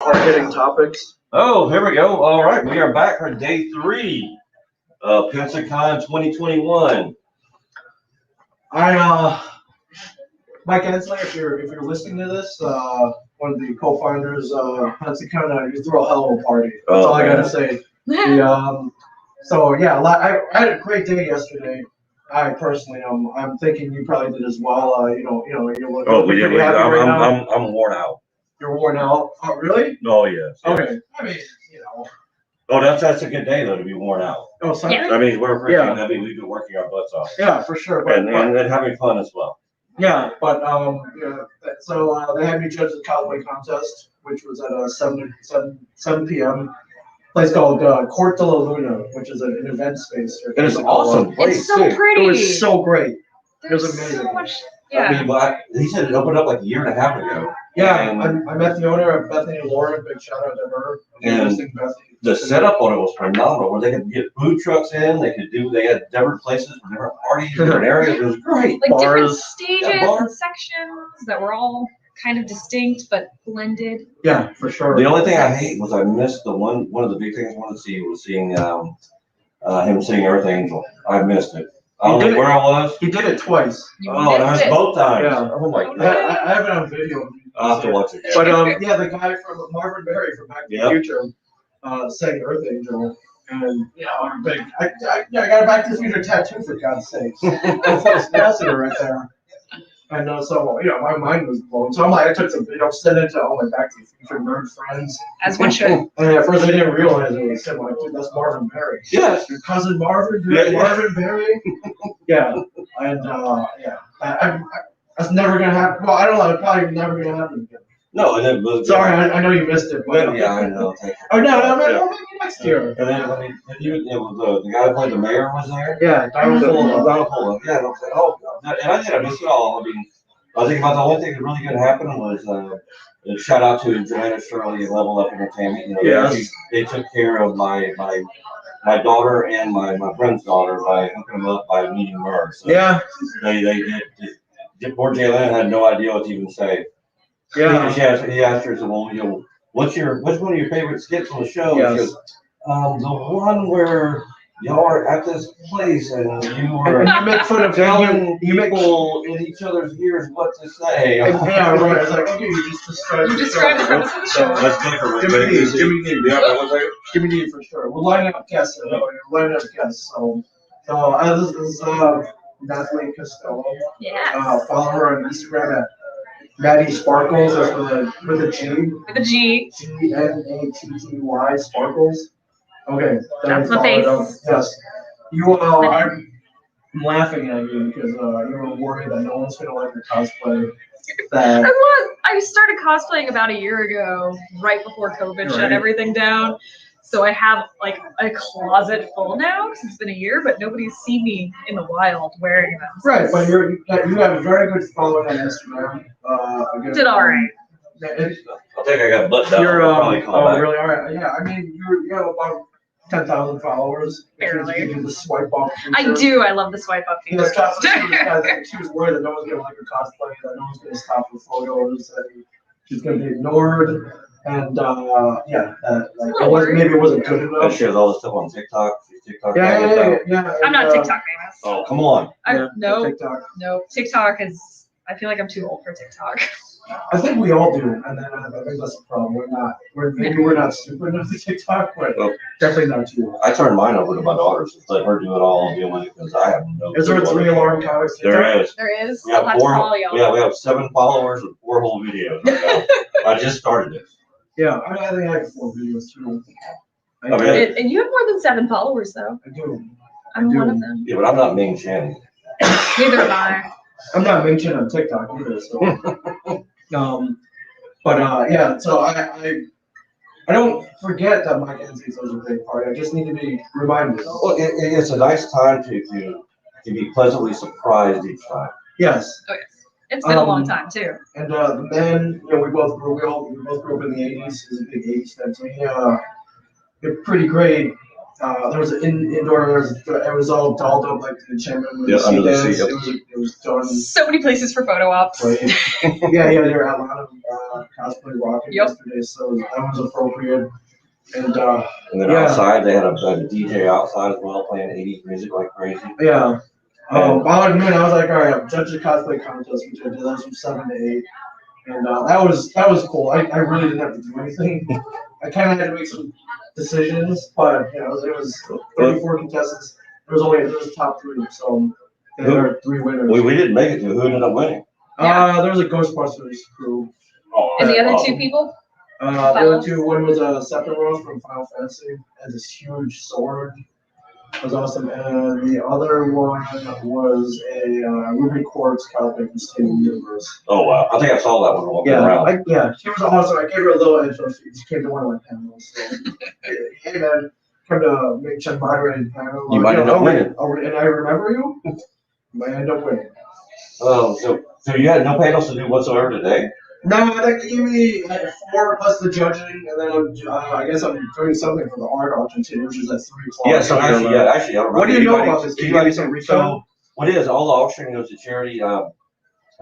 Hard-hitting topics. Oh, here we go. All right, we are back for day 3 of Pensacon 2021. Mike Hensley, if you're listening to this, one of the co-founders of Pensacon, you threw a hell of a party. That's all I gotta say. So yeah, I had a great day yesterday. I personally, I'm thinking you probably did as well. You're looking pretty happy right now. I'm worn out. You're worn out. Oh, really? Oh yes. Okay. I mean, you know. Oh, that's a good day though to be worn out. Oh, Sunday. Yeah. I mean, we've been working our butts off. Yeah, for sure. And having fun as well. Yeah, but so they had me judge the cosplay contest, which was at 7 p.m. Place called Court de la Luna, which is an event space. It is an awesome place. It's so pretty. It was so great. There's it was amazing. so much. I Yeah. mean, he said it opened up like a year and a half ago. Yeah, And I met the owner of Bethany Lauren. Big shout out to her. And the setup on it was phenomenal. Where they could get food trucks in, they had different places for different parties, different areas. It was great. Like different Bars. stages and sections that were all kind of distinct but blended. Yeah, for sure. The only thing I hate was I missed one of the big things I wanted to see was seeing him sing Earth Angel. I missed it. I don't know where I was. He did it twice. You Oh, and I missed missed it. both times. Yeah. Oh my Oh, god. I have it on video. I'll have to watch it. But yeah, the guy from Marvin Berry from Back to the Future sang Earth Angel, and I'm big. I got a Back to the Future tattoo for God's sake. That's capacitor right there. And so my mind was blown. So I'm like, I took some, sent it to all my Back to the Future nerd friends. As one should. And at first I didn't realize it was him. Like, dude, that's Marvin Berry. Yes. Your cousin Marvin, Marvin Berry. Yeah, and that's never gonna happen. Well, I don't know. It's probably never gonna happen again. No, and then was Sorry, I know you missed it. But, yeah, I know. Oh no, maybe next year. And then it was the guy who played the mayor was there. Yeah, Donald Fuller. Yeah, and I was like, oh, and I did. I missed it all. I mean, I think about the only thing that really could happen was shout out to Joanna Shirley and Level Up Entertainment. They took care of my daughter and my friend's daughter by hooking them up by meeting her. So yeah, they did. Poor Jalen had no idea what to even say. Yeah. He asked her, so, well, what's one of your favorite skits on the show? Yes. She goes, the one where y'all are at this place and you were you make fun of telling people in each other's ears what to say. Yeah, right. I was like, okay, you just described the premise of the show. That's different. Jimmy D. Yeah, one second. Jimmy D for sure. We're lining up guests. So this is Natalie Costello. Yeah. Follow her on Instagram at Maddie Sparkles. That's with a G. With a G. GNATTY Sparkles. Okay. That's my face. Yes. I'm laughing at you because you were worried that no one's gonna like your cosplay. I started cosplaying about a year ago, right before COVID shut everything down. So I have like a closet full now because it's been a year, but nobody's seen me in the wild wearing them. Right, but you have a very good following on Instagram. Did all right. I think I got butt down. You're really all right. Yeah, I mean you have about 10,000 followers. Barely. You do the swipe up. I do. I love the swipe up feature. She was worried that no one's gonna like her cosplay, that no one's gonna stop her photos, that she's gonna be ignored. And maybe it wasn't good enough. She has all this stuff on TikTok. Yeah. I'm not TikTok famous. Oh, come on. No. TikTok. No. TikTok is. I feel like I'm too old for TikTok. I think we all do, and then I think that's the problem. We're not stupid enough to TikTok, but definitely not too old. I turned mine over to my daughter, so let her do it all and deal with it because I have no. Is there a 3-alarm comics? There is. There is. We have I'll have to follow y'all. Yeah, we have 7 followers and 4 whole videos right now. I just started it. Yeah, I think I have 4 videos too. And you have more than 7 followers, though. I do. I'm one of them. Yeah, but I'm not Ming Chen. Neither am I. I'm not mentioned on TikTok either, so. So I don't forget that Mike Hensley was a big party. I just need to be reminded. Well, it's a nice time to be pleasantly surprised each time. Yes. Oh, yes. It's been a long time too. And the men, we both grew up in the '80s. It was a big '80s thing. So they're pretty great there was an indoor. It was all dolled up like the enchantment. Yeah, under the dance. sea, yep. It was done. So many places for photo ops. Right. Yeah, they were at a lot of cosplay rocking Yep. yesterday, so that was appropriate. And then yeah. outside, they had a DJ outside as well, playing 80s music like crazy. Yeah. I'll admit, I was like, all right, I'm judging the cosplay contest, which I did. That was from 7 to 8. And that was cool. I really didn't have to do anything. I kind of had to make some decisions, but it was 34 contestants. There was top 3, so there were 3 winners. We didn't make it to. Who ended up winning? There was a Ghostbusters crew. Oh, And the other 2 people? The other 2, one was a Sephiroth from Final Fantasy, had this huge sword. It was awesome. And the other one was a Ruby Quartz cosplay from Steven Universe. Oh wow! I think I saw that one walking around. She was awesome. I gave her a little intro. She came to one of my panels. So, hey man, come to make Chen moderated panel. You might end up winning. And I remember you. You might end up winning. Oh, so you had no panels to do whatsoever today? No, that gave me like 4 plus the judging, and then I guess I'm doing something for the art auction too, which is at 3 o'clock. Yeah, so actually, I don't know. What do you know about this? Can you give me some recap? So, what it is, all the auctioning goes to charity.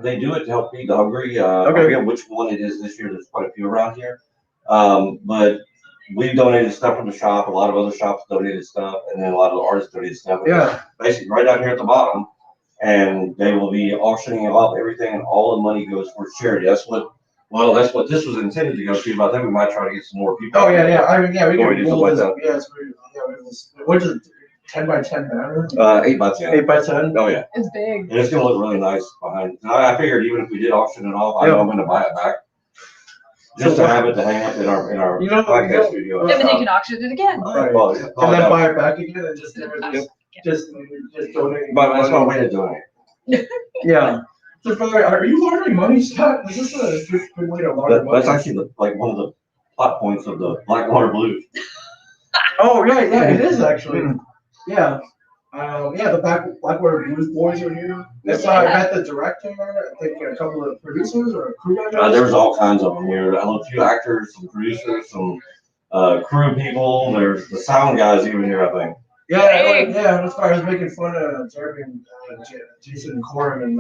They do it to help feed the hungry. I forget which one it is this year. There's quite a few around here. But we've donated stuff from the shop. A lot of other shops donated stuff, and then a lot of the artists donated stuff. Yeah. Basically, right down here at the bottom. And they will be auctioning off everything, and all the money goes towards charity. That's what this was intended to go to, but I think we might try to get some more people. Oh yeah. I mean, yeah, we can do something like that. Yes, what is it? 10 by 10 banner? 8 by 10. 8 by 10. Oh yeah. It's big. And it's gonna look really nice behind. I figured even if we did auction it off, I know I'm gonna buy it back. Just to have it to hang up in our podcast studio. And then you can auction it again. Right. Well, and then buy it back again and just donate. But that's one way to do it. Yeah. So, are you laundering money, Scott? Is this a good way to launder money? That's actually one of the plot points of the Blackwater Blues. Oh, yeah, it is actually. Yeah. The Blackwater Blues boys are here. So I met the director, I think a couple of producers or crew members. There was all kinds of them here. A few actors, some producers, some crew people. There's the sound guys even here, I think. Yeah, that's why I was making fun of Jeremy and Jason and Corin and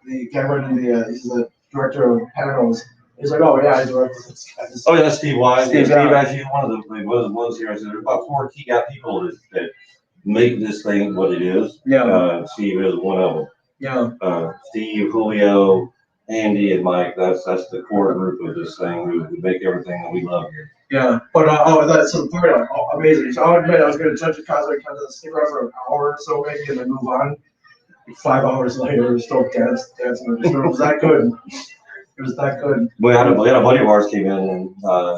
the guy running he's the director of panels. He's like, oh yeah, I directed this guy. Oh yeah, Steve Wise. Steve yeah. actually one of the ones here. I said there's about 4 key people that make this thing what it is. Yeah. Steve is one of them. Yeah. Steve, Julio, Andy, and Mike. That's the core group of this thing who make everything that we love here. Yeah, but that's the part amazing. So I'll admit I was going to judge the cosplay contest, stick around for an hour or so maybe, and then move on. 5 hours later, still dancing. It was that good. It was that good. We had a buddy of ours came in, and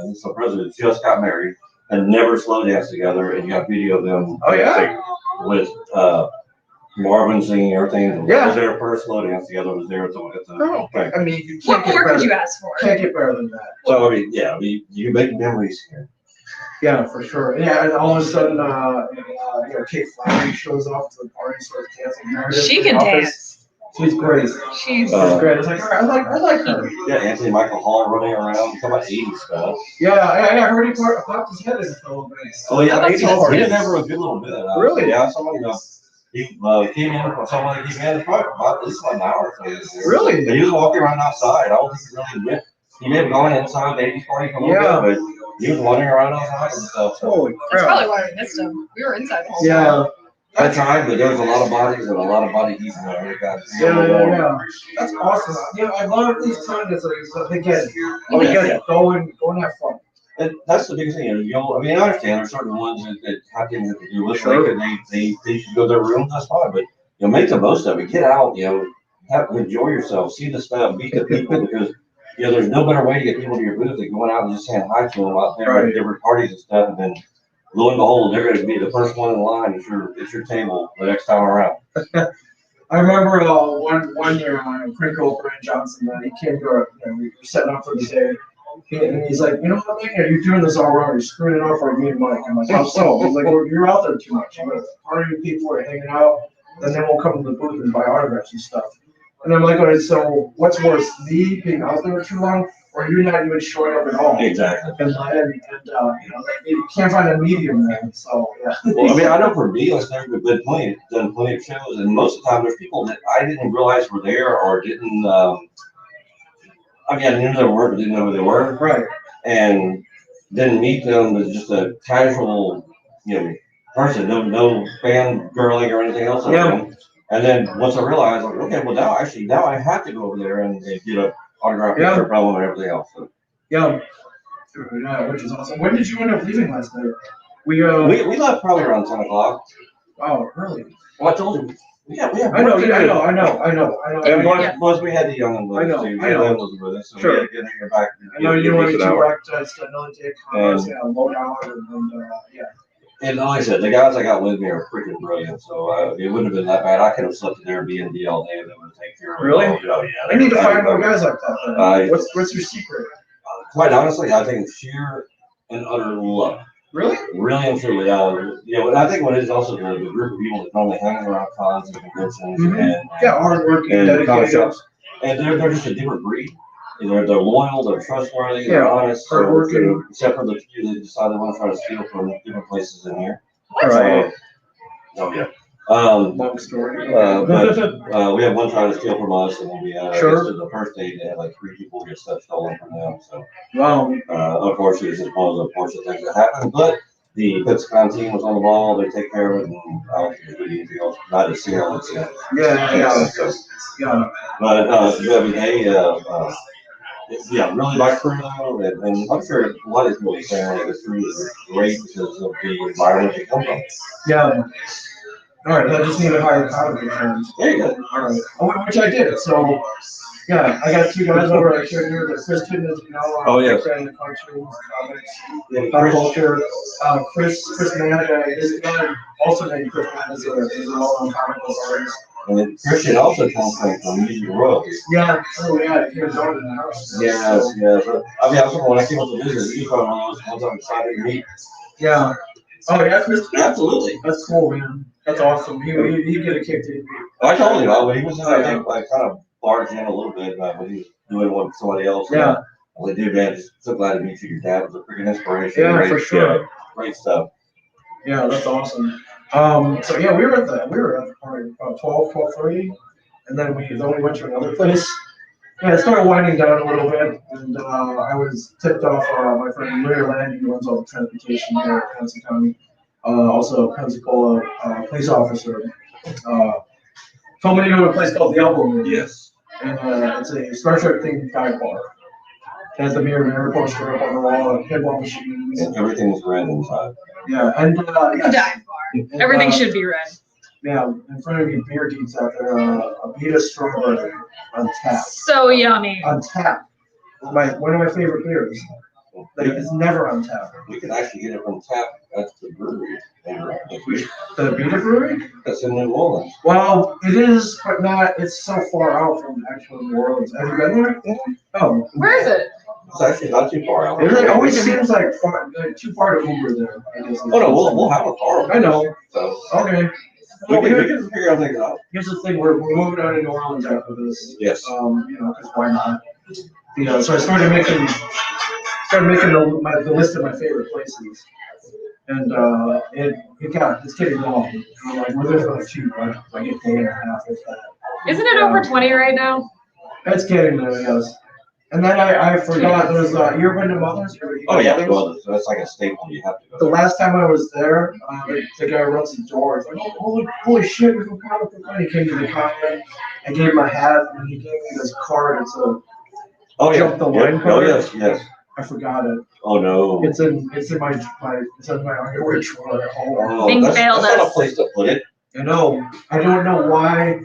he's the president, just got married, and never slow danced together, and you got video of them. Oh yeah. With Marvin singing everything. Yeah. Was there first slow dance together? Was there at the thing. I mean, you What more could you ask for? Can't get better than that. So I mean, you make memories here. Yeah, for sure. Yeah, and all of a sudden, Kate Flannery shows up to the party, starts dancing. She can dance. She's great. She's great. It's like, I like her. Yeah, Anthony Michael Hall running around, talking about 80s stuff. Yeah, I heard he popped his head in a little bit. Oh yeah, That's 80s. He nice. did never a good little bit. Really? Yeah, someone he came in from someone that came in probably about at least an hour or so. Really? He was walking around outside. I don't think he really went. He may have gone inside the 80s party for a little bit, but he was wandering around outside and stuff. So. Holy That's crap. probably why we missed him. We were inside the whole time. Yeah. I tried, but there was a lot of bodies and a lot of body heat in there. Yeah. That's awesome. Yeah, I love these contests. They get go and have fun. And that's the biggest thing. I mean, I understand there's certain ones that have to do with it. They should go to their rooms. That's fine, but make the most of it. Get out. Enjoy yourself. See the stuff. Meet the people because there's no better way to get people to your booth than going out and just saying hi to them out there at different parties and stuff, and then. Lo and behold, they're going to be the first one in line. It's your table the next time around. I remember one year, Crinkle Brian Johnson, he came to we were setting up for the day, and he's like, you know what, man, you're doing this all wrong. You're screwing it up for me and Mike. I'm like, how so? He's like, well, you're out there too much. You're partying with people, we're hanging out, and then we'll come to the booth and buy autographs and stuff. And I'm like, all right, so what's worse, me being out there too long, or you're not even showing up at all. Exactly. And you can't find a medium there. So yeah. Well, I mean, I know for me, I've done plenty of shows, and most of the time there's people that I didn't realize were there or didn't. I mean, I knew they were, but didn't know who they were. Right. And didn't meet them as just a casual, person, no fangirling or anything else. Yeah. And then once I realized, like, okay, well now I have to go over there and get a autograph picture from them and everything else. So. Yeah. Which is awesome. When did you end up leaving last night? We left probably around 10 o'clock. Oh, early. Well, I told you. Yeah, we have. I know. And plus we had the young ones too. I know. Was with us, so sure. we had to get her back. I know you wanted to back to another day of commerce, low down, and yeah. And like I said, the guys I got with me are freaking brilliant, so it wouldn't have been that bad. I could have slept in Airbnb all day and they would take care of it. Really? Oh, yeah. I need to find more guys like that. What's your secret? Quite honestly, I think it's sheer and utter luck. Really? Really and truly. I think what is also the group of people that normally hang around cons and conventions and hardworking, and dedicated shops, and they're just a different breed. They're loyal, they're trustworthy, they're honest, hardworking. Except for the few that decide they want to try to steal from different places in here. Right. Long story. But we had one trying to steal from us, and we had the first day they had like 3 people get stuff stolen from them. So unfortunately, it's just one of the unfortunate things that happened. But the Pensacon team was on the ball; they take care of it, and I don't think there's anything else. Not to see how it's But every day, really my crew though, and I'm sure what is really fair. The crew is great because of the environment they come from. Yeah. All right, I just need to hire comedy friends. There you go. All right, which I did. So, yeah, I got 2 guys over at here. The Kristen is, fan of cartoons, comics, pop culture. Chris Mann, this guy also named Chris Mann is a well-known comic book artist. And Christian also comes from music royalties. Yeah, he was on in the house. Yes. I mean, I remember when I came up to visit, he was one of those ones I'm excited to meet. Yeah. Oh yeah, Chris. Absolutely. That's cool, man. That's awesome. He get a kick to you. I told him, when he was I think like kind of barged in a little bit when he was doing one with somebody else. Yeah. I'm like, dude, man, just so glad to meet you. Your dad was a freaking inspiration. Yeah, great, for sure. Great stuff. Yeah, that's awesome. So yeah, we were at the party about 12:30, and then we went to another place. Yeah, it started winding down a little bit, and I was tipped off my friend Larry Landy, who runs all the transportation here at Pensacon, also a Pensacola police officer. Told me to go to a place called the Elbow Room. Yes. And it's a Star Trek themed dive bar. It has the mirror poster up on the wall, pinball machines. And everything's red inside. Yeah, and Dive bar. Everything should be red. Yeah, in front of you, beer deeds out there. A Vita strawberry on tap. So yummy. On tap. One of my favorite beers. That is never on tap. We can actually get it from tap at the brewery. The Vita brewery? That's in New Orleans. Well, it is, but not. It's so far out from actual New Orleans. Have you been there? Oh. Where is it? It's actually not too far out. It always seems like too far to Uber there. I guess. Oh no, we'll have a car. I know. So okay. We can figure out things out. Here's the thing: we're moving out of New Orleans after this. Yes. Because why not? So I started making the list of my favorite places, and it's getting long. I'm like, we're there for like 2 months, like a day and a half. If that. Isn't it over 20 right now? It's getting there, yes. And then I forgot there's you ever been to Mother's? Oh yeah, well, that's like a staple. You have to go. The last time I was there, the guy runs the door. He's like, oh, holy shit, we're from comic book. He came to the comic. I gave him a hat, and he gave me this card. It's a jump the line card. Oh yes. I forgot it. Oh no. It's in my underwear drawer at home. Oh, Bing that's failed not us. a place to put it. I know. I don't know why.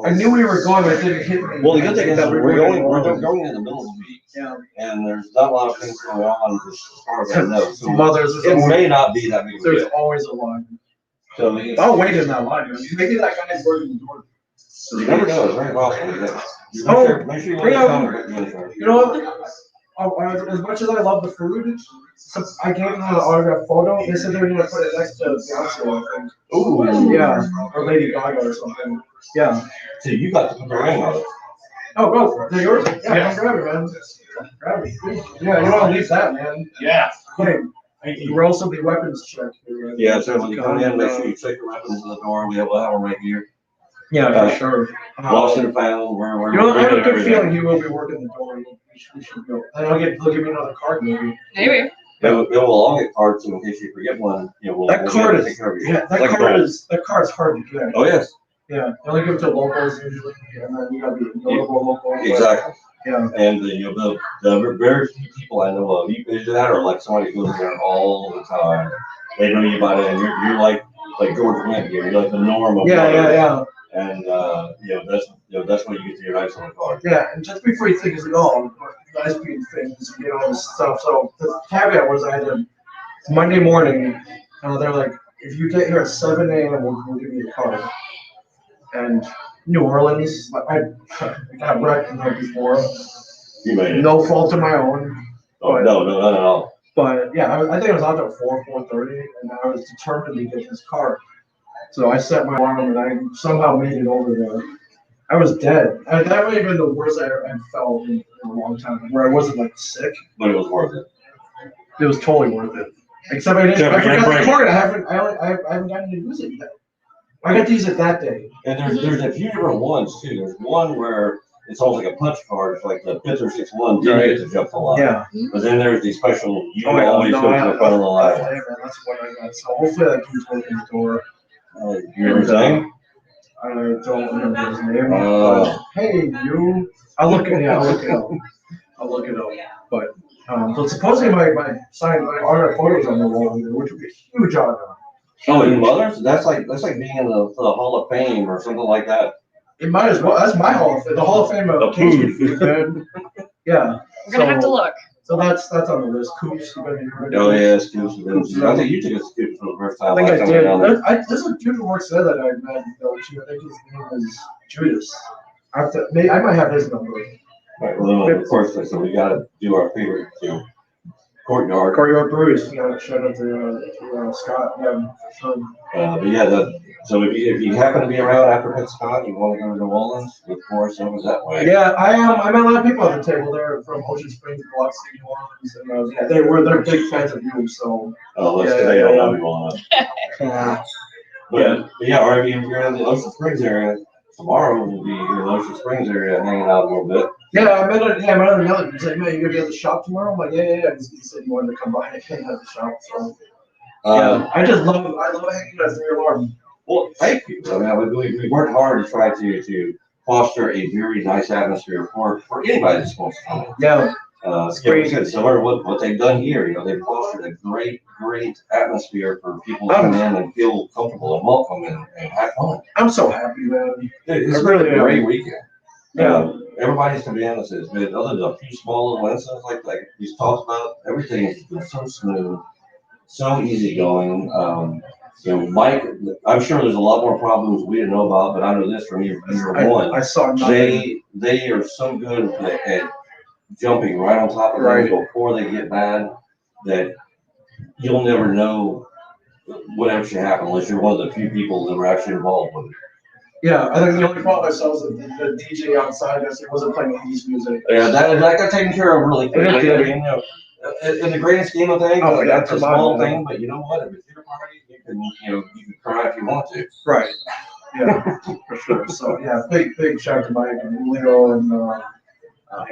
I knew we were going, but it didn't hit me. Well, the good thing is that we're going in the middle of the week. Yeah. And there's not a lot of things going on as far as I know. So it may not be that big of a There's deal. always a line. So I'll wait in that line. Maybe that guy's working the door. You never know. It's very possible. Make sure you let the comic book in. You know what? As much as I love the food, I gave them an autograph photo. They said they were going to put it next to Beyonce, I think. Ooh. Yeah. Or Lady Gaga or something. Yeah. So you got to put the ring on it. Oh, go for it. They're yours? Yeah, I'm grabbing it, man. Yeah, you want to leave that, man. Yeah. Okay. Thank You will also be weapons checked. Yeah, so when you come in, make sure you check your weapons in the door. We have them right here. Yeah, for sure. Lost and found. We're You know, I have a good everything. feeling he will be working the door. We should go. And they'll give me another card, maybe. Maybe. We'll all get cards, so in case you forget one, we'll That card is that that card's hard to get. Oh yes. Yeah, they only give it to locals usually, and then you gotta be notable local. Exactly. Yeah. And the very few people I know of, you do that, or like somebody who goes there all the time. They know you by then. You're like George Wendt here. You're like the norm of Yeah. And that's when you get to your nice little card. Yeah, and just before you think it's like, oh, nice being things, all this stuff. So the caveat was Monday morning, they're like, if you get here at 7 a.m., we'll give you the card. And New Orleans, I got wrecked the night before. You made it. No fault of my own. Oh, no, not at all. But yeah, I think I was out there at 4:30, and I was determined to get this card. So I set my alarm, and I somehow made it over there. I was dead. That might have been the worst I felt in a long time, where I wasn't like sick. But it was worth it. It was totally worth it. Except I forgot the card. I haven't gotten to use it yet. I got to use it that day. And there's a few different ones too. There's one where it's almost like a punch card. It's like the Pitzer 6-1 didn't get to jump the line. Yeah. But then there's the special, always go to the front of the line. That's what I got. So hopefully that keeps working the door. You remember his name? I don't remember his name. Hey, you. I'll look it up. But supposedly my signed autograph photos on the wall, which would be a huge honor. Oh, your mother's? That's like being in the Hall of Fame or something like that. It might as well. That's my Hall of Fame. The Hall of Fame of food. Yeah. We're gonna have to look. So that's on the list. Coops. Oh yeah, Scoops. I think you took a Scoops for the first time. I think I did. There's a dude who works there that I met. I think his name is Judas. I might have his number. Right, well, of course, so we got to do our favorite Courtyard. Courtyard Breweries. Yeah, shout out to Scott. Yeah, for sure. But yeah, so if you happen to be around after Pensacon, you want to go to New Orleans, of course, it was that way. Yeah, I am. I met a lot of people at the table there from Ocean Springs, Biloxi, New Orleans, and they're big fans of you. So. Oh, they don't know me well enough. But yeah, or if you're in the Ocean Springs area, tomorrow we'll be in the Ocean Springs area hanging out a little bit. Yeah, I met another. He's like, man, you gonna be at the shop tomorrow? I'm like, yeah. He said he wanted to come by and hang out at the shop. So. Yeah, I love hanging out near alarm. Well, thank you. I mean, we worked hard to try to foster a very nice atmosphere for anybody that's supposed to come in. Yeah. Similar to what they've done here. They've fostered a great atmosphere for people to come in and feel comfortable and welcome and have fun. I'm so happy, man. It's really a great weekend. Yeah. Everybody's come in. It's been, other than a few small little incidents like we talked about, everything has been so smooth, so easygoing. Mike, I'm sure there's a lot more problems we didn't know about, but I know this from year one. I saw nothing. They are so good at jumping right on top of things before they get bad that you'll never know what actually happened unless you're one of the few people that were actually involved with it. Yeah, I think the only problem I saw was the DJ outside. He wasn't playing 80s music. Yeah, that got taken care of really quickly. In the grand scheme of things, that's a small thing, but you know what? If it's your party, you can cry if you want to. Right. Yeah, for sure. So yeah, big shout out to Mike and Leo and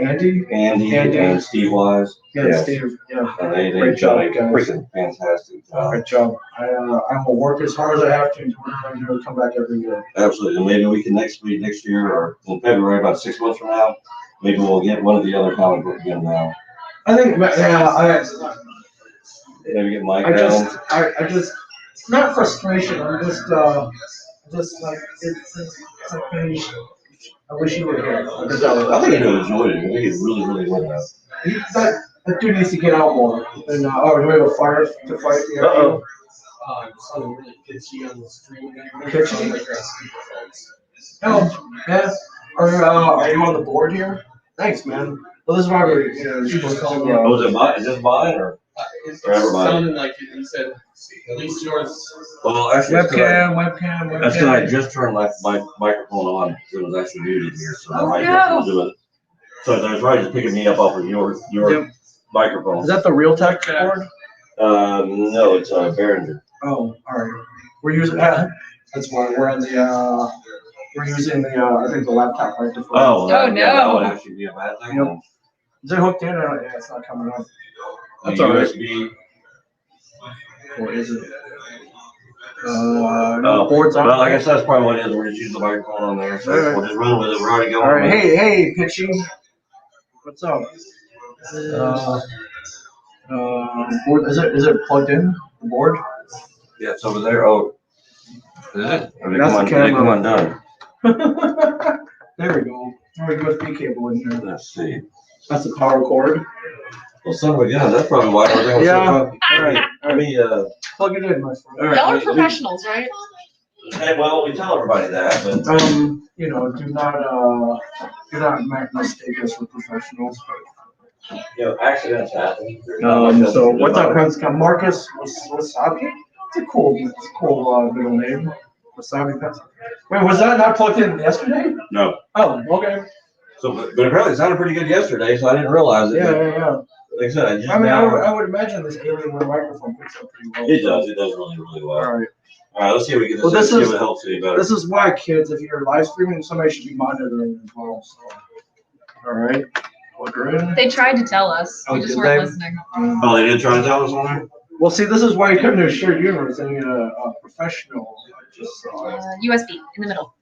Andy and Steve Wise. Yeah, Steve. Yeah, they've done a freaking fantastic job. Great job. I will work as hard as I have to do what I'm doing to come back every year. Absolutely, and maybe we can next year or in February, about 6 months from now, maybe we'll get one of the other comic book again now. I think, maybe get Mike down. I just, it's not frustration. I'm just like it's like I wish you were here. I think he would enjoy it. I think he really would have. That dude needs to get out more. And do we have a fire to fight? Something really pitchy on the stream. Pitchy? Oh, yeah. Are you on the board here? Thanks, man. Well, this is why we're supposed to call is this mine or? It sounded like you said, at least yours. Well, actually, webcam. That's because I just turned my microphone on. It was actually muted here, so I might have to do it. So that's right, just picking me up off of your Yep. microphone. Is that the Realtek board? No, it's Behringer. Oh, all right. We're using that's why we're on the we're using the I think the laptop right before. Oh, Oh, yeah, that would no. actually be a bad thing. Yep. Is it hooked in? Or, yeah, it's not coming up. That's The all right. USB. Or is it? No, board's on. Well, I guess that's probably what it is. We're just using the microphone on there, so Alright. we'll just run with it. We're already going. All right. with it. Hey, Pitchy. What's up? Board, is it plugged in? The board? Yeah, it's over there. Oh, is it? Or did it That's come the camera. undone? There we go. There we go. USB cable in here. Let's see. That's the power cord. Well, son of a gun, that's probably why everything was Yeah. so All right. Let me, Plug it in, my friend. all right. Y'all are let me- professionals, right? Hey, well, we tell everybody that, but You know, do not mistake us for professionals. you know, accidents happen. So what's up, Pensacon? Marcus Wasabi? It's a cool middle name. Wasabi Pensacon. Wait, was that not plugged in yesterday? No. Oh, okay. So, but apparently it sounded pretty good yesterday, so I didn't realize it. Yeah. Like I said, I just I mean, now. I would imagine this Alienware microphone picks up pretty well. It does really, really well. All right. All right, let's see if we can Well, see this if it helps any better. This is why, kids, if you're live streaming, somebody should be monitoring as well. So. All right. Plug her in. They tried to tell us. We Oh, just did weren't they? listening. Oh, they did try to tell us on there? Well, see, this is why you come to a shared universe. I need a professional. Just USB in the middle.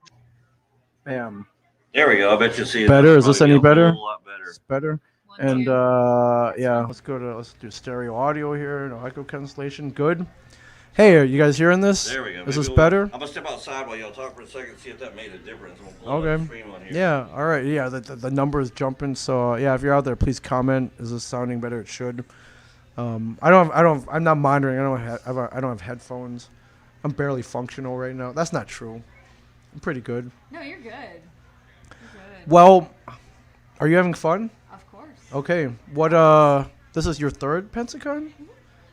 bam. There we go. I bet you see it. Better? Is this any better? A whole lot better. It's better. One, And two. yeah, let's do stereo audio here. No echo cancellation. Good. Hey, are you guys hearing this? There we go. Is Maybe this we'll- better? I'm gonna step outside while y'all talk for a second, see if that made a difference. We'll pull up Okay. the stream on here. Yeah. All right. Yeah. The number is jumping. So yeah, if you're out there, please comment. Is this sounding better? It should. I'm not monitoring. I don't have headphones. I'm barely functional right now. That's not true. I'm pretty good. No, you're good. You're good. Well, are you having fun? Of course. Okay. What? This is your third Pensacon,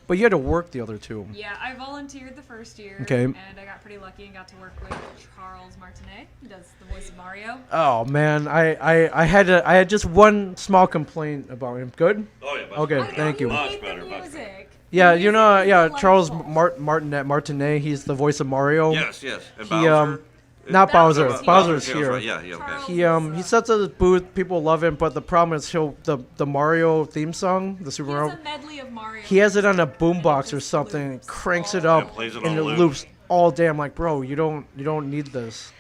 but you had to work the other two. Yeah, I volunteered the first year. Okay. And I got pretty lucky and got to work with Charles Martinet, who does the voice of Mario. Oh man, I had just one small complaint about him. Good. Oh, yeah. much Okay, better. thank you. Much hate better, the much better. music. Yeah, The you know, music yeah, is Charles delightful. Martinet. He's the voice of Mario. Yes. And He Bowser? not Bowser. Bowser's Bowser's here. here. Right. Yeah, okay. He sets at his booth. People love him, but the problem is the Mario theme song, the Super It's Mario. a medley of Mario. He has it on a and it boombox or just something, loops cranks all it up, Yeah, plays it and on it loop. loops all day. I'm like, bro, you don't need this.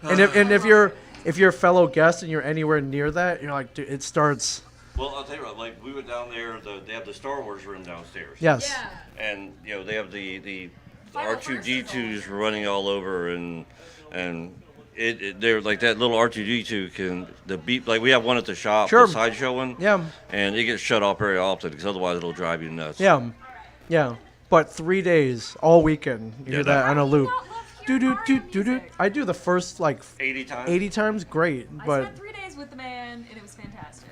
And if you're a fellow guest and you're anywhere near that, you're like, dude, it starts. Well, I'll tell you what, like, we went down there, they have the Star Wars room downstairs. Yes. Yeah. And, you know, they have the Final R2D2s running all over, and they're like that little R2D2 can, the beep, like we have one at the shop, Sure. the sideshow one. Yeah. And it gets shut off very often, because otherwise it'll drive you nuts. Yeah. But 3 days, all weekend, you hear that on a loop. Do Do. I do the first like 80 times? 80 times, great. I But spent 3 days with the man, and it was fantastic.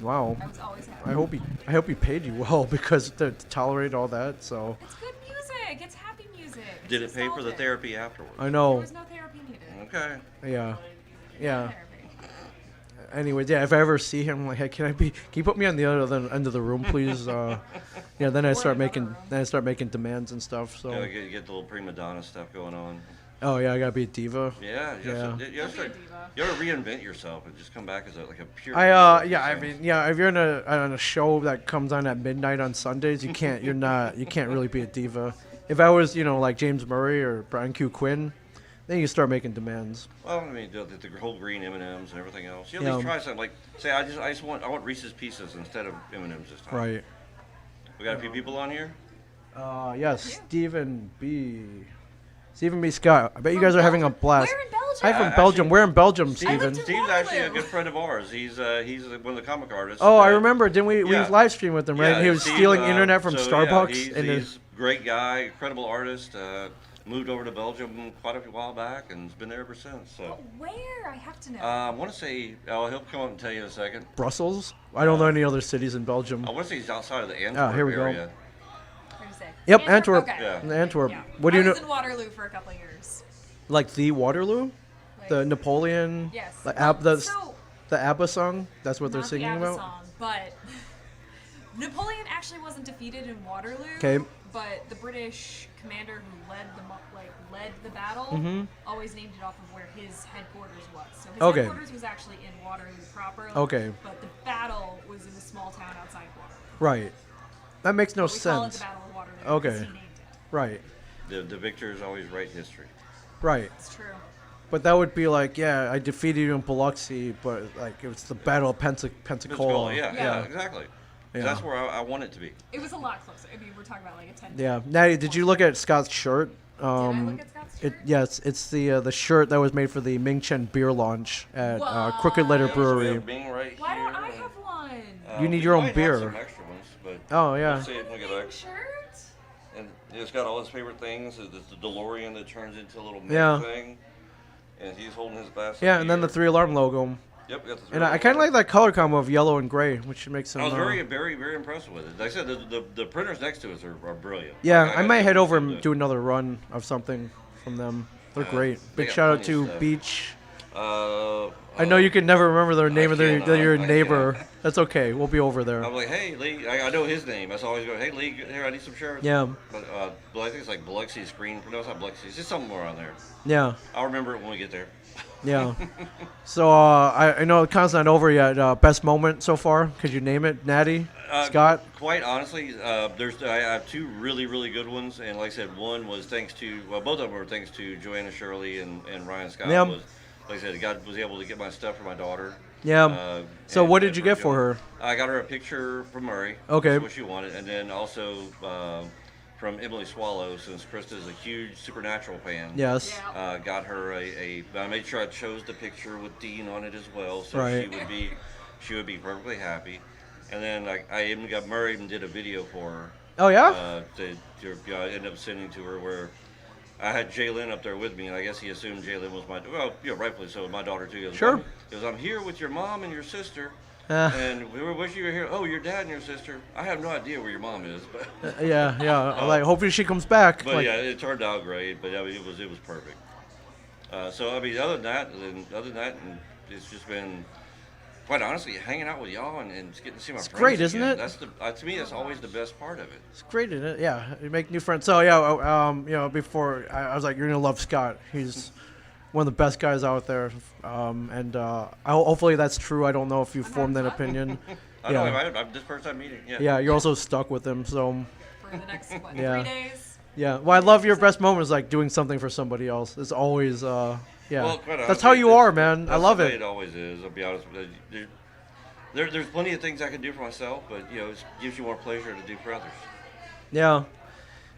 wow, I was always happy. I hope he paid you well because to tolerate all that. So It's good music. It's happy music. It's Did it pay for the nostalgic. therapy afterwards? I There know. was no therapy needed. Okay. Yeah. Yeah. Therapy. Anyways, yeah. If I ever see him, like, hey, can you put me on the other end of the room, please? Yeah. Then I Or start another making demands and stuff. So. Yeah, get the little prima donna stuff going on. Oh yeah, I gotta be a diva. Yeah. You Yeah. have to, you have Don't to, be a diva. you have to reinvent yourself and just come back as like a pure. I diva, yeah, I so. mean yeah, if you're on a show that comes on at midnight on Sundays, you can't really be a diva. If I was, like James Murray or Brian Q. Quinn, then you start making demands. Well, I mean, the whole green M&Ms and everything else. You at Yeah. least try something. Like, say, I want Reese's Pieces instead of M&Ms this time. Right. We got a few people on here. Yes, Stephen B. Scott. I bet you guys are having a blast. We're in Belgium. Hi from Actually- Belgium. We're in Belgium, Steve, Stephen. to Steve's actually a Waterloo. good friend of ours. He's one of the comic artists. Oh, I that- remember. Didn't we Yeah. live stream with him, right? Yeah, He was Steve, stealing internet from so, Starbucks. Yeah, he's a great guy, incredible artist. Moved over to Belgium quite a while back and has been there ever since. So Where? I have to know. I want to say, he'll come up and tell you in a second. Brussels. I don't know any other cities in Belgium. I want to say he's outside of the Antwerp here we go. area. Where'd you say? Yep, Antwerp. Okay. Yeah. Antwerp. Yeah. What do you I know? was in Waterloo for a couple of years. Like the Waterloo, Like, the Napoleon. Yes. Like Well, the so The ABBA song? That's what they're Not singing the ABBA about? song, but Napoleon actually wasn't defeated in Waterloo. Okay. But the British commander who led the battle Mm-hmm. always named it off of where his headquarters was. So his Okay. headquarters was actually in Waterloo proper. Okay. But the battle was in a small town outside Waterloo. Right. That makes no We call it the sense. Battle of Waterloo. Okay. Because he named it. Right. The victors always write history. Right. It's true. But that would be like, yeah, I defeated you in Biloxi, but like it was the Battle of Pensacola. Yeah, exactly. Yeah. That's where I want it to be. It was a lot closer. I mean, we're talking about like a 10. Yeah. Natty, did you look at Scott's shirt? Did I look at Scott's shirt? Yes, it's the shirt that was made for the Ming Chen beer launch at Crooked Letter What? Brewery. Being right Why here. don't I have one? You need we your own might have beer. Some extra ones, but Oh yeah. we'll see. Look at Big that. shirt? And it's got all his favorite things. It's the DeLorean that turns into a little mini Yeah. thing. And he's holding his glass of Yeah, and then the beer. 3 alarm logo. Yep, got the And I kind of like that color combo of yellow and gray, which makes them. I was very, very, very impressed with it. Like I said, the printers next to us are brilliant. Yeah, Like, I might gotta head give over them and do another run of something from them. They're great. they Big got shout out plenty to of stuff. Beach. I know you can never remember their name, and cannot, they're your I neighbor. cannot. That's okay. We'll be over there. I'm like, hey, Lee. I know his name. I always go, hey, Lee, here, I need some shirts. Yeah. But I think it's like Biloxi Screen. No, it's not Biloxi. It's just somewhere on there. Yeah. I'll remember it when we get there. Yeah. So I know the con's not over yet. Best moment so far? Could you name it? Natty? Scott? Quite honestly, I have 2 really, really good ones, and like I said, one was thanks to both of them were thanks to Joanna Shirley and Ryan Scott. Yeah. Was, like I said, God was able to get my stuff for my daughter. Yeah. So and- what did and you for get for Joanna. her? I got her a picture from Murray. Okay. That's what she wanted, and then also from Emily Swallow, since Krista's a huge Supernatural fan. Yes. Yeah. Got her I made sure I chose the picture with Dean on it as well, so Right. she would be perfectly happy. And then I even got Murray and did a video for her. Oh yeah. I ended up sending to her where I had Jalen up there with me, and I guess he assumed Jalen was rightfully so, my daughter too. Sure. Because I'm here with your mom and your sister, Uh, and we wish you were here. Oh, your dad and your sister. I have no idea where your mom is, but yeah. Like hopefully she comes back. but Like, yeah, it turned out great. But I mean, it was perfect. So I mean, other than that, and it's just been. Quite honestly, hanging out with y'all and getting to see my friends. great, isn't again, it? That's to me, that's always the best part of it. It's great, isn't it? Yeah, you make new friends. So yeah, before I was like, you're gonna love Scott. He's one of the best guys out there, hopefully that's true. I don't know if you formed that opinion. I know I'm this first time meeting. Yeah. Yeah, you're also stuck with him. So For the next, Yeah. 3 days? yeah, well, I love your best moment is like doing something for somebody else. It's always yeah. Well, quite That's how honestly, you are, man. I that's love the way it. It always is. I'll be honest with you. There's plenty of things I can do for myself, but it gives you more pleasure to do for others. Yeah.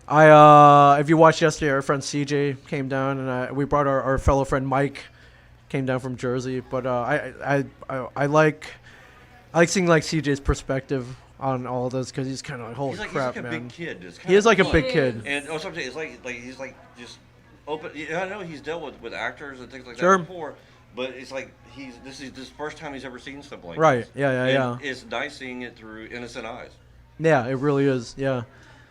If you watched yesterday, our friend CJ came down, and we brought our fellow friend Mike, came down from Jersey. But I like seeing like CJ's perspective on all of this because he's kind of like, holy crap, he's like man. a big kid. It's He is like a fun. big kid. And also, it's like he's like just open. I know he's dealt with actors and things like Sure. that before, but it's like this is the first time he's ever seen something like Right. this. Yeah. And it's nice seeing it through innocent eyes. Yeah, it really is. Yeah.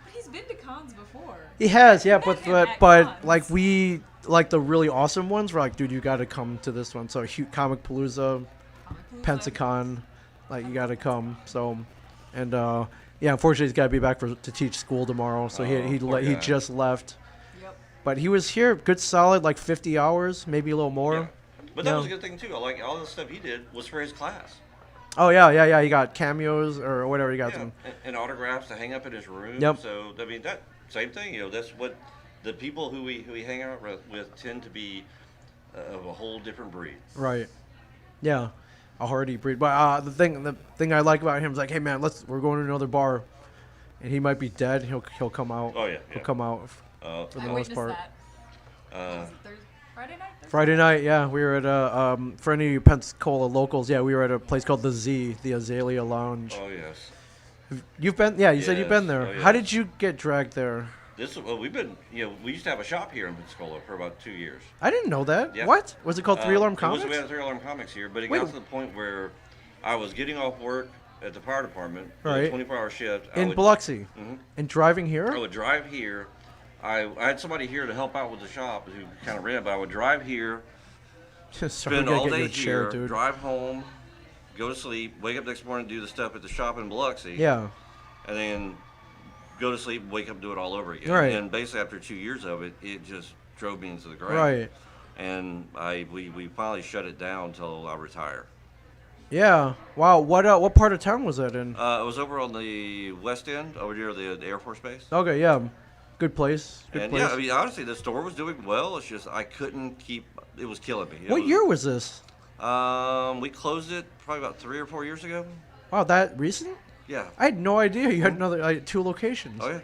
But he's been to cons before. He has, yeah, met but him at but cons. like we like the really awesome ones. We're like, dude, you got to come to this one. So Comic Palooza, Pensacon, like you got to come. So, and yeah, unfortunately, he's got to be back to teach school tomorrow. So he poor he guy. just left. Yep. But he was here, good solid, like 50 hours, maybe a little more. Yeah. But that Yeah. was a good thing too. I like all the stuff he did was for his class. Oh yeah. He got cameos or whatever. He got some. And autographs to hang up in his room. Yep. So I mean that same thing. That's what the people who we hang out with tend to be of a whole different breed. Right. Yeah, a hardy breed. But the thing I like about him is like, hey man, we're going to another bar, and he might be dead. He'll come out. Oh, yeah, He'll yeah. come out for the I most witnessed part. that. Was it Friday night? Thursday? Friday night, yeah, we were at for any of you Pensacola locals, yeah, we were at a place called the Azalea Lounge. Oh yes. You've been, yeah, you said you've been Yes. there. Oh, How yes. did you get dragged there? We've been we used to have a shop here in Pensacola for about 2 years. I didn't know that. Yeah. What was it called? 3 Alarm Comics? We had 3 Alarm Comics here, but it Wait. got to the point where I was getting off work at the fire department, Right. 24-hour shift. In Biloxi, Mhm. and driving I here. would drive here. I had somebody here to help out with the shop who kind of ran it, but I would drive here, Sorry, spend we gotta all get you day a chair, here, dude. drive home, go to sleep, wake up next morning, do the stuff at the shop in Biloxi, Yeah. and then go to sleep, wake up, do it all over again. Right. And basically, after 2 years of it, it just drove me into the ground. Right. And we finally shut it down until I retire. Yeah. Wow. What part of town was that in? It was over on the west end, over near the Air Force Base. Okay. Yeah. Good place. Good And place. yeah, I mean, honestly, the store was doing well. It's just I couldn't keep. It was killing me. What year was this? We closed it probably about 3 or 4 years ago. Wow, that recent? Yeah. I had no idea you had another 2 locations. Oh yeah.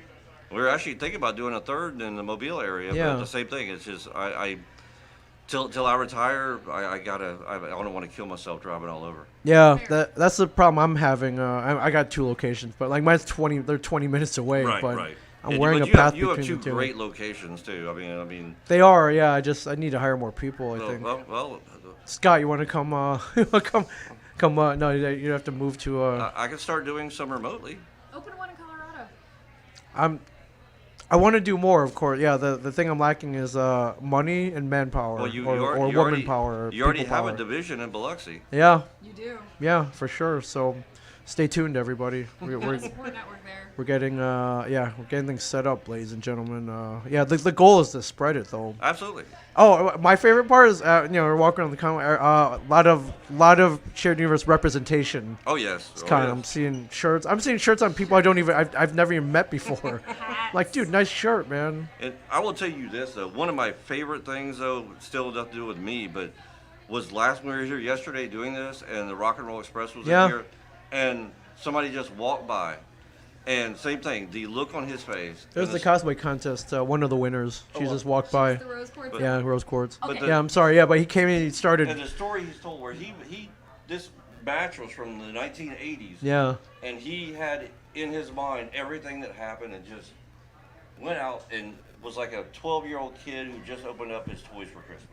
We were actually thinking about doing a third in the Mobile area, Yeah. but the same thing. It's just I till I retire, I don't want to kill myself driving all over. Yeah, that's the problem I'm having. I got 2 locations, but like mine's 20. They're 20 minutes away. Right, but right. I'm And wearing a you path have, you have between two the 2. great locations too. I mean. They are. Yeah. I need to hire more people. I think. Well. Scott, you want to come? Come. No, you have to move to. I can start doing some remotely. Open one in Colorado. I want to do more, of course. Yeah, the thing I'm lacking is money and manpower, Well, you or already, woman power. Or you already people have power. a division in Biloxi. Yeah, You do. yeah, for sure. So, stay tuned, everybody. Got a support network there. We're getting we're getting things set up, ladies and gentlemen. The goal is to spread it, though. Absolutely. Oh, my favorite part is we're walking around the comment. A lot of shared universe representation. Oh yes. It's Oh, kind of. yes. I'm seeing shirts. I'm seeing shirts on people I've never even met before. Like, dude, nice shirt, man. And I will tell you this though, one of my favorite things though, still nothing to do with me, but was when we were here yesterday doing this, and the Rock and Roll Express was Yeah. in here, and somebody just walked by, and same thing, the look on his face. There's and the cosplay contest. One of the winners. She just walked by. The rose quartz. But- Yeah, rose quartz. Okay. Yeah, I'm sorry. Yeah, but he came in. He started. And the story he's told, where this batch was from the 1980s, Yeah. and he had in his mind everything that happened, and just went out and was like a 12-year-old kid who just opened up his toys for Christmas.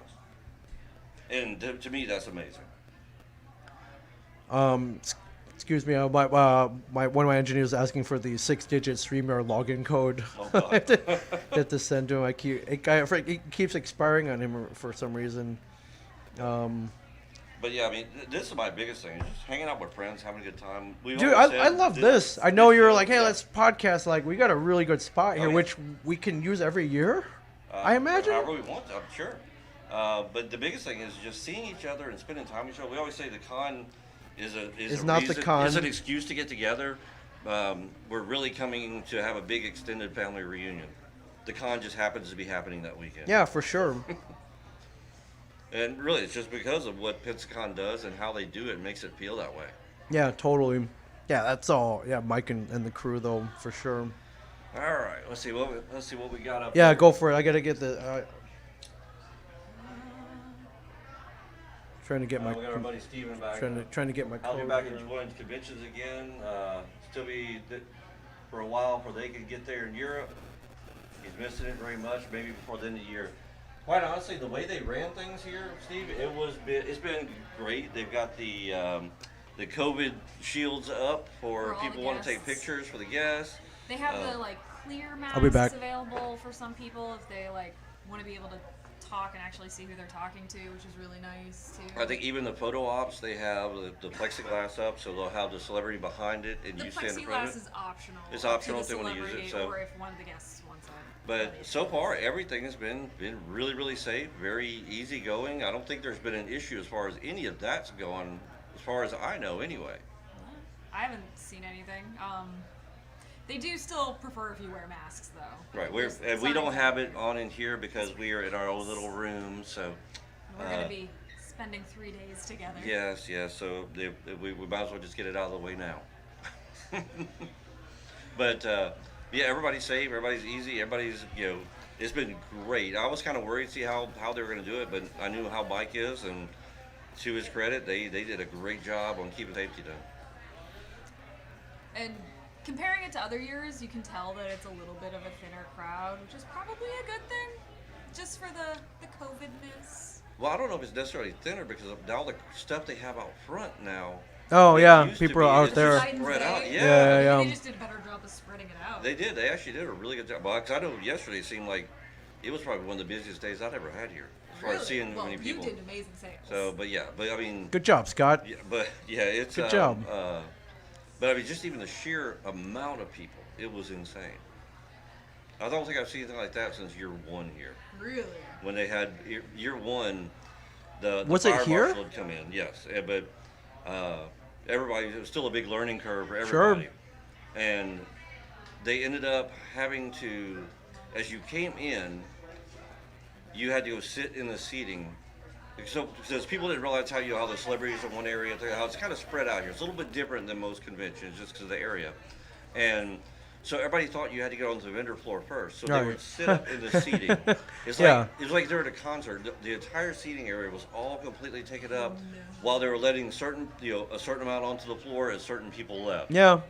And to me, that's amazing. Excuse me. My one of my engineers asking for the 6-digit StreamYard login code. Oh, God. I have to send to him. It keeps expiring on him for some reason. But yeah, I mean, this is my biggest thing: is just hanging out with friends, having a good time. We Dude, always I said love this. I know you were like, hey, yeah. let's podcast. Like, we got a really good spot here, yeah. which we can use every year. I imagine. However we want, I'm sure. But the biggest thing is just seeing each other and spending time with each other. We always say the con is It's a not the reason, con. It's an excuse to get together. We're really coming to have a big extended family reunion. The con just happens to be happening that weekend. Yeah, for sure. And really, it's just because of what Pensacon does and how they do it makes it feel that way. Yeah, totally. Yeah, that's all. Yeah, Mike and the crew though, for sure. All right, let's see what we got up. Yeah, there. go for it. I gotta get the. Trying to get my. We got our buddy Steven back. Trying to get my. I'll be code back here. enjoying conventions again. Still be for a while before they can get there in Europe. He's missing it very much. Maybe before the end of the year. Quite honestly, the way they ran things here, Steve, it's been great. They've got the COVID shields up For all people the want to take guests. pictures for the guests. They have the clear masks I'll be back. available for some people if they want to be able to talk and actually see who they're talking to, which is really nice too. I think even the photo ops, they have the plexiglass up, so they'll have the celebrity behind it, and the you stand in front plexiglass of it. is optional. It's up optional to if the they wanna use it, celebrity so- or if one of the guests wants it. But so far, everything has been really, really safe, very easygoing. I don't think there's been an issue as far as any of that's going, as far as I know, anyway. I haven't seen anything. They do still prefer if you wear masks though. Right, There's and we don't signs have it everywhere. on in here because we are in our own little room. So We're gonna be spending 3 days together. yes. So we might as well just get it out of the way now. But yeah, everybody's safe, everybody's easy, everybody's it's been great. I was kind of worried to see how they were going to do it, but I knew how Mike is, and to his credit, they did a great job on keeping safety done. And comparing it to other years, you can tell that it's a little bit of a thinner crowd, which is probably a good thing, just for the COVID-ness. Well, I don't know if it's necessarily thinner because of all the stuff they have out front now. Oh It yeah, used to people be, are out it's there. just spread out. Day. Yeah. Maybe they just did a better job of spreading it out. They did. They actually did a really good job. Well, 'cause I know yesterday seemed like it was probably one of the busiest days I'd ever had here, as far as seeing Well, many people. you did amazing sales. So, but I mean, Good job, Scott. yeah, it's Good job. But I mean, just even the sheer amount of people, it was insane. I don't think I've seen anything like that since year one here. Really? When they had year one, the Was it fire here? marshal had come in, yes, but everybody, it was still a big learning curve for Sure. everybody, and they ended up having to, as you came in, you had to go sit in the seating. So, because people didn't realize how the celebrities in one area, how it's kind of spread out here. It's a little bit different than most conventions, just because of the area, and so everybody thought you had to get onto the vendor floor first. So they Right. would sit up in the seating. It's Yeah. like it was like they're at a concert. The entire seating area was all completely taken up, while they were letting a certain amount onto the floor as certain people left. Yeah.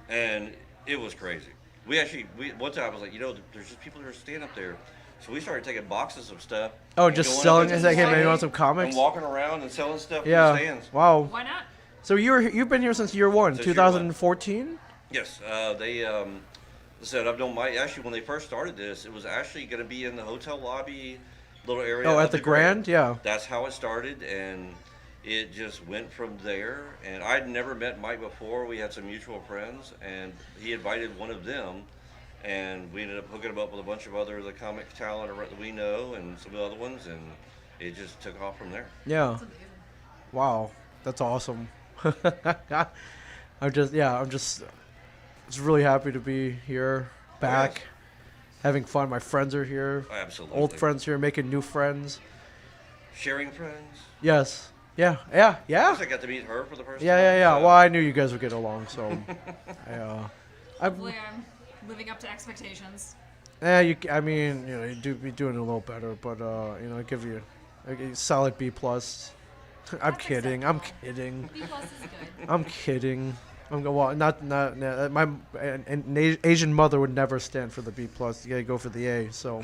And it was crazy. One time I was like, there's just people that are standing up there. So we started taking boxes of stuff. Oh, and just going up selling. into Is the like, hey, maybe you stand want some comics? And walking around and selling stuff in the Yeah. stands. Wow. Why not? So you've been here since year one, Since year one. 2014. Yes, they said I've known actually when they first started this, it was actually going to be in the hotel lobby little area. Oh, of at the Grand. Yeah. That's how it started, and it just went from there. And I'd never met Mike before. We had some mutual friends, and he invited one of them, and we ended up hooking him up with a bunch of the comic talent that we know, and some other ones, and it just took off from there. Yeah. That's amazing. Wow. That's awesome. I'm just really happy to be here, back, yes. having fun. My friends are here. Absolutely. Old friends here, making new friends. Sharing friends. Yes. Yeah. I got to meet her for the first time. Yeah. so- Well, I knew you guys would get along, so. Hopefully I'm living up to expectations. I mean, you do be doing a little better, but I give you a solid B plus. I'm That's kidding. acceptable. B+ is good. I'm kidding. Not my an Asian mother would never stand for the B plus. You gotta go for the A. So,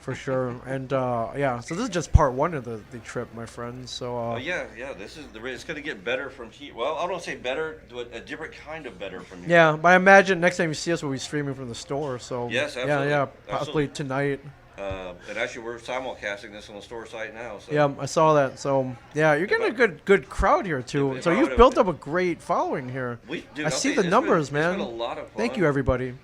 for sure. And so this is just part one of the trip, my friends. So. yeah. This is it's going to get better from here. Well, I don't say better, but a different kind of better from here. Yeah, but I imagine next time you see us, we'll be streaming from the store. So. Yes, absolutely. Yeah, possibly Absolutely. tonight. And actually, we're simulcasting this on the store site now. So. Yeah, I saw that. So yeah, you're getting a good crowd here too. If So I you've would've- built up a great following here. I see the numbers, man. It's been a lot of fun. Thank you, everybody.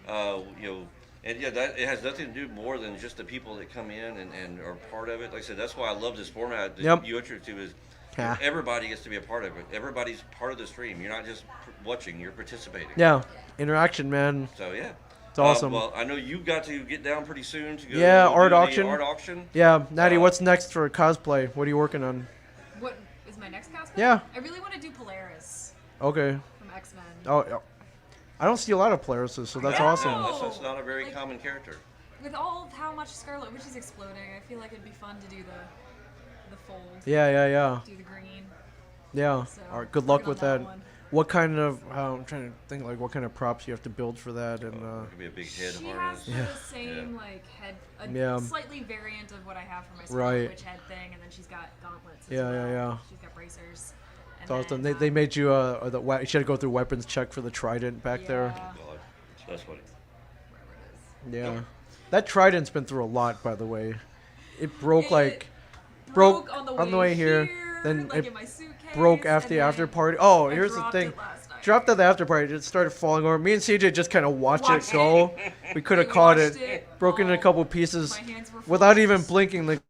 And yeah, that it has nothing to do more than just the people that come in and are part of it. Like I said, that's why I love this format that Yep. you introduced to is Yeah. everybody gets to be a part of it. Everybody's part of the stream. You're not just watching; you're participating. Yeah, interaction, man. So yeah. It's awesome. Well, I know you got to get down pretty soon to go. Yeah, do art the auction. Art auction. Yeah, Natty, what's next for cosplay? What are you working on? What is my next cosplay? Yeah. I really want to do Polaris Okay. from X-Men. Oh, I don't see a lot of players, so that's Yeah. awesome. No. That's not a very Like- common character. With all of how much Scarlet Witch is exploding, I feel like it'd be fun to do the fold. Yeah. Do the green. Yeah. So, All right. Good luck working with on that. one. What kind of? I'm trying to think like what kind of props you have to build for that, and It could be a big head She harness. has Yeah. the same like head, a Yeah. slightly variant of what I have for my Scarlet Right. Witch head thing, and then she's got gauntlets. As Yeah, well. yeah. She's got bracers. And it's awesome. then, They made you you should have to go through weapons check for the trident back there. yeah, God, that's funny. wherever it is. Yeah. That trident's been through a lot, by the way. It broke It broke on on the way here, then like it in my suitcase, broke after and the after then party. Oh, I here's the dropped thing. it last night. Dropped at the after party. It started falling over. Me and CJ just kind of watched it Watched go. We could have We caught watched it. it Broke into a fall. couple pieces My hands were without full. even blinking. The